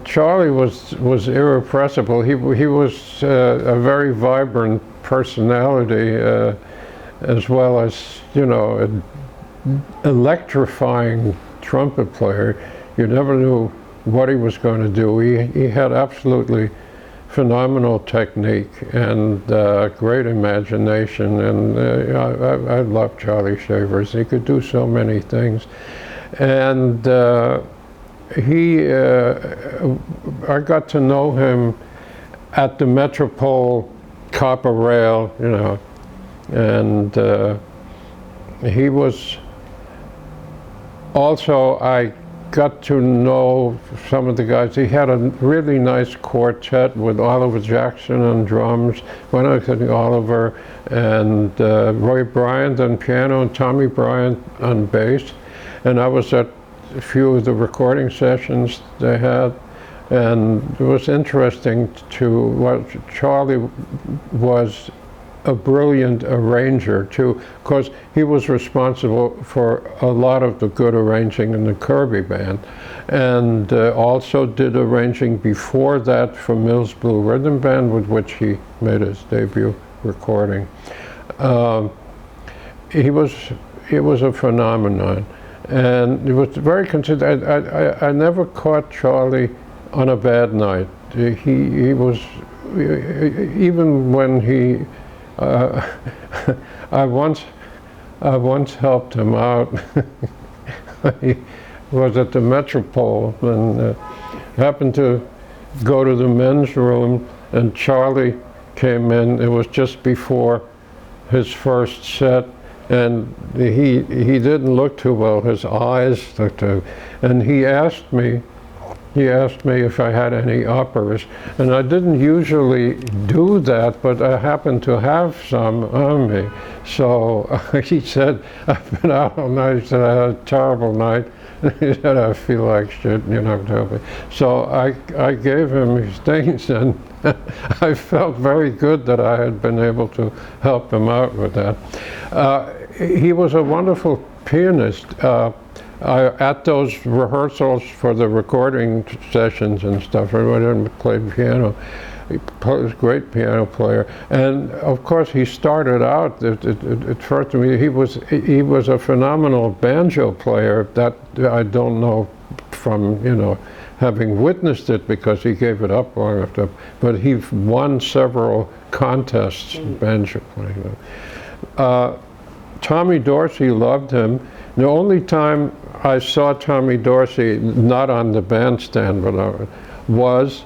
Charlie was irrepressible. He was a very vibrant personality, as well as, you know, an electrifying trumpet player. You never knew what he was going to do. He had absolutely phenomenal technique and great imagination, and I love Charlie Shavers. He could do so many things, and I got to know him at the Metropole Copper Rail, you know, and he was also, I got to know some of the guys. He had a really nice quartet with Oliver Jackson on drums, when I was Oliver, and Roy Bryant on piano, and Tommy Bryant on bass. And I was at a few of the recording sessions they had, and it was interesting to what Charlie was a brilliant arranger too, because he was responsible for a lot of the good arranging in the Kirby band, and also did arranging before that for Mills Blue Rhythm Band, with which he made his debut recording. He was a phenomenon, and it was very consistent. I never caught Charlie on a bad night. He was, even when he I once helped him out. He was at the Metropole and happened to go to the men's room, and Charlie came in. It was just before his first set, and he didn't look too well. His eyes looked too, and he asked me if I had any uppers, and I didn't usually do that, but I happened to have some on me. So he said, "I've been out all night." He said, "I had a terrible night." He said, "I feel like shit, you know, tell me." So I gave him his things, and I felt very good that I had been able to help him out with that. He was a wonderful pianist. At those rehearsals for the recording sessions and stuff, I played piano. He was a great piano player, and of course he started out. At first, he was a phenomenal banjo player. That I don't know from, you know, having witnessed it, because he gave it up long after. But he won several contests in banjo playing. Tommy Dorsey loved him. The only time I saw Tommy Dorsey, not on the bandstand, but was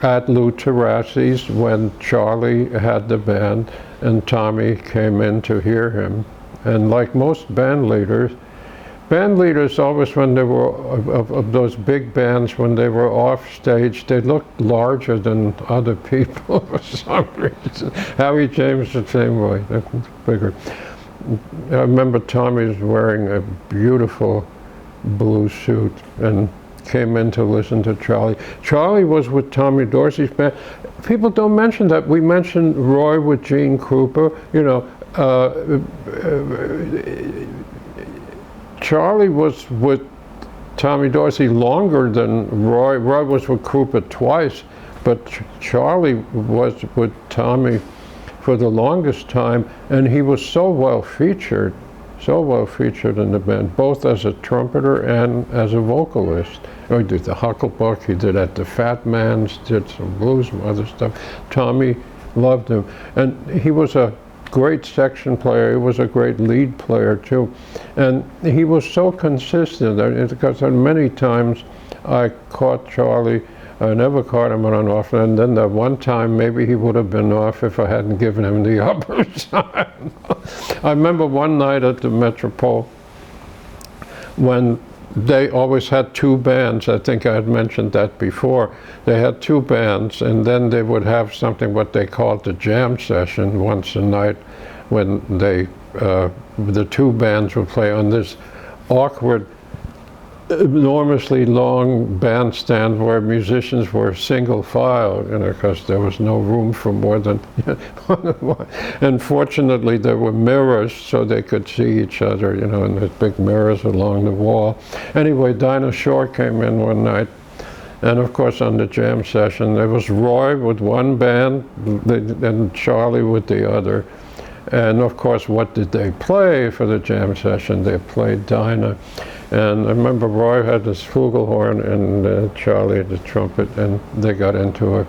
at Lou Tarassi's when Charlie had the band, and Tommy came in to hear him. And like most band leaders always, when they were of those big bands, when they were off stage, they looked larger than other people for some reason. Howie James the same way, they're bigger. I remember Tommy was wearing a beautiful blue suit and came in to listen to Charlie. Charlie was with Tommy Dorsey's band. People don't mention that. We mentioned Roy with Gene Krupa. You know, Charlie was with Tommy Dorsey longer than Roy. Roy was with Krupa twice, but Charlie was with Tommy for the longest time, and he was so well featured in the band, both as a trumpeter and as a vocalist. He did the Hucklebuck, he did at the Fat Man's, did some blues, some other stuff. Tommy loved him, and he was a great section player. He was a great lead player too, and he was so consistent, because many times I caught Charlie. I never caught him on an off, and then the one time maybe he would have been off if I hadn't given him the upper side. I remember one night at the Metropole when they always had two bands. I think I had mentioned that before. They had two bands, and then they would have something what they called the jam session once a night, when they the two bands would play on this awkward, enormously long bandstand where musicians were single file, you know, because there was no room for more than one. And fortunately there were mirrors so they could see each other, you know, and there's big mirrors along the wall. Anyway, Dinah Shore came in one night, And of course on the jam session there was Roy with one band and Charlie with the other. And of course, what did they play for the jam session? They played Dinah. And I remember Roy had this flugelhorn and Charlie had the trumpet, and they got into a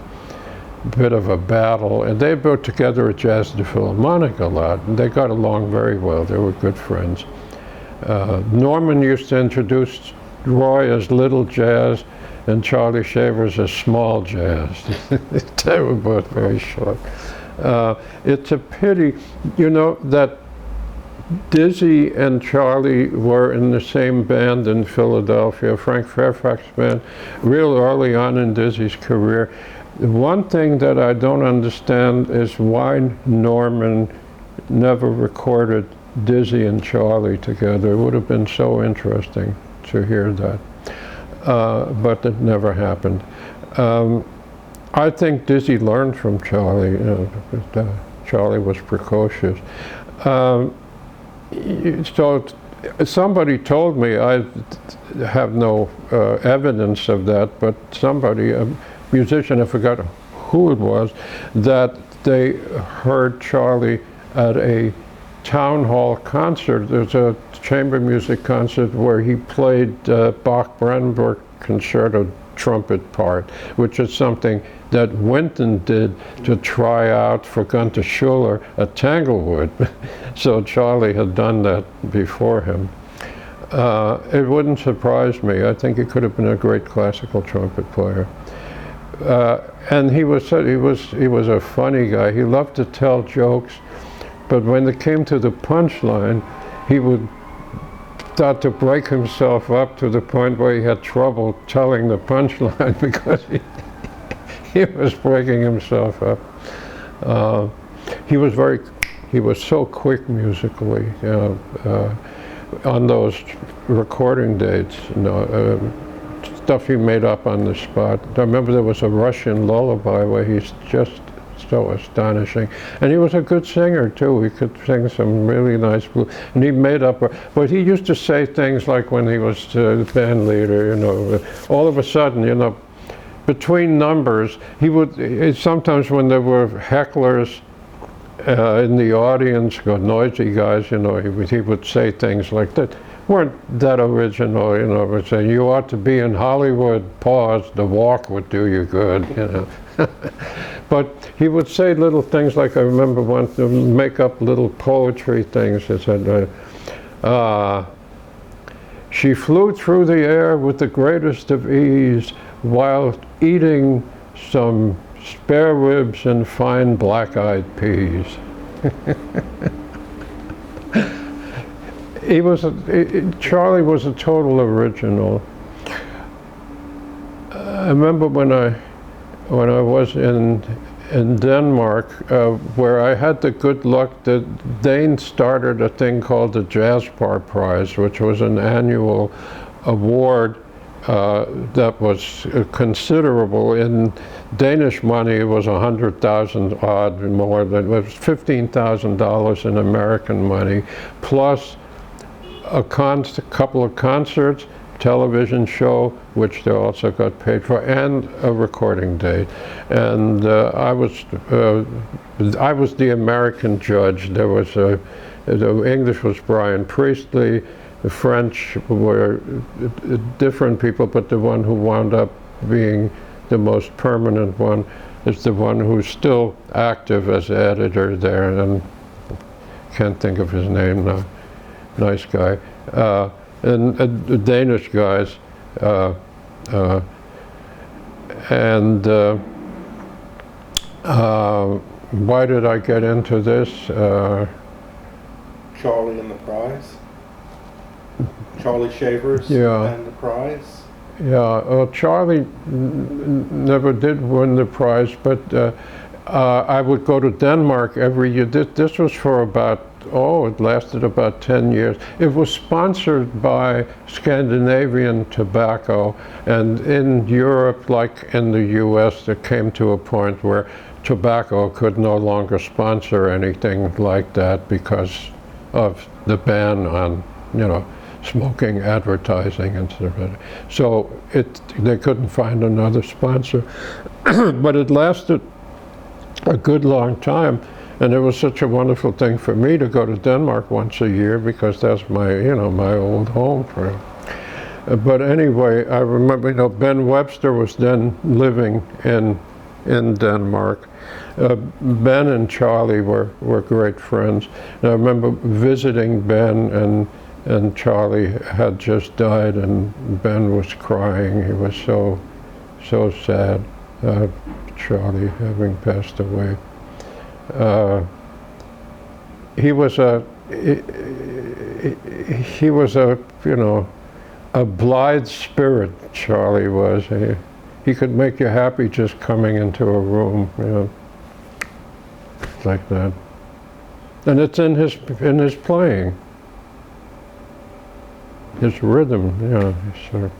bit of a battle. And they put together a Jazz de Philharmonic a lot, and they got along very well. They were good friends. Norman used to introduce Roy as Little Jazz and Charlie Shavers as Small Jazz. They were both very short. It's a pity, you know, that Dizzy and Charlie were in the same band in Philadelphia, Frank Fairfax band, real early on in Dizzy's career. One thing that I don't understand is why Norman never recorded Dizzy and Charlie together. It would have been so interesting to hear that, but it never happened. I think Dizzy learned from Charlie. Charlie was precocious. So somebody told me, I have no evidence of that, but somebody, a musician, I forgot who it was, that they heard Charlie at a town hall concert. There's a chamber music concert where he played Bach-Brandenburg Concerto trumpet part, which is something that Wynton did to try out for Gunther Schuller at Tanglewood. So Charlie had done that before him. It wouldn't surprise me. I think he could have been a great classical trumpet player. And he was a funny guy. He loved to tell jokes, but when it came to the punchline, he would start to break himself up to the point where he had trouble telling the punchline because he was breaking himself up. He was so quick musically on those recording dates. You know, stuff he made up on the spot. I remember there was a Russian lullaby where he's just so astonishing. And he was a good singer too. He could sing some really nice blues. And he made up, but he used to say things like when he was the band leader, you know, all of a sudden, you know, between numbers, he would, sometimes when there were hecklers in the audience, noisy guys, you know, he would say things like that. Weren't that original, you know, but saying, you ought to be in Hollywood, pause, the walk would do you good, you know. But he would say little things like, I remember once, to make up little poetry things. He said, she flew through the air with the greatest of ease while eating some spare ribs and fine black-eyed peas. Charlie was a total original. I remember when I was in Denmark, where I had the good luck that Dane started a thing called the Jazzbar Prize, which was an annual award that was considerable. In Danish money, it was 100,000 odd more than, it was $15,000 in American money, plus a couple of concerts, television show, which they also got paid for, and a recording date. And I was the American judge. There was the English was Brian Priestley, the French were different people, but the one who wound up being the most permanent one is the one who's still active as editor there, and can't think of his name now. Nice guy. And the Danish guys, why did I get into this? Charlie and the Prize? Charlie Shavers and the Prize? Yeah, well, Charlie never did win the prize, but I would go to Denmark every year. This was for about, it lasted about 10 years. It was sponsored by Scandinavian Tobacco, and in Europe, like in the US, it came to a point where tobacco could no longer sponsor anything like that because of the ban on, you know, smoking advertising and stuff. So they couldn't find another sponsor. But it lasted a good long time, and it was such a wonderful thing for me to go to Denmark once a year, because that's my, my old home for it. But anyway, I remember, Ben Webster was then living in Denmark. Ben and Charlie were great friends. And I remember visiting Ben, and Charlie had just died, and Ben was crying. He was so sad, Charlie having passed away. He was a a blithe spirit, Charlie was. He could make you happy just coming into a room, like that. And it's in his playing, his rhythm, so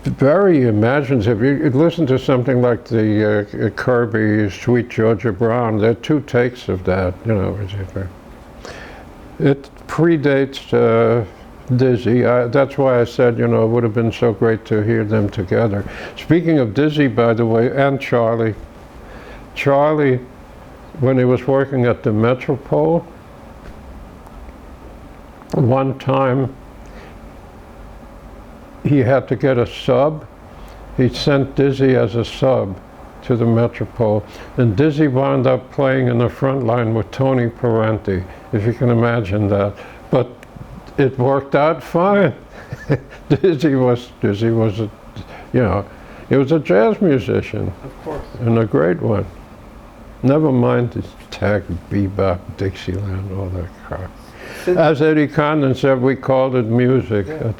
very imaginative. You listen to something like the Kirby Sweet Georgia Brown. There are 2 takes of that, It predates Dizzy. That's why I said, it would have been so great to hear them together. Speaking of Dizzy, by the way, and Charlie, when he was working at the Metropole, one time he had to get a sub. He sent Dizzy as a sub to the Metropole, and Dizzy wound up playing in the front line with Tony Parenti, if you can imagine that. But it worked out fine. Dizzy was he was a jazz musician. Of course. And a great one. Never mind the tag, bebop, Dixieland, all that crap. As Eddie Condon said, we called it music. Yeah.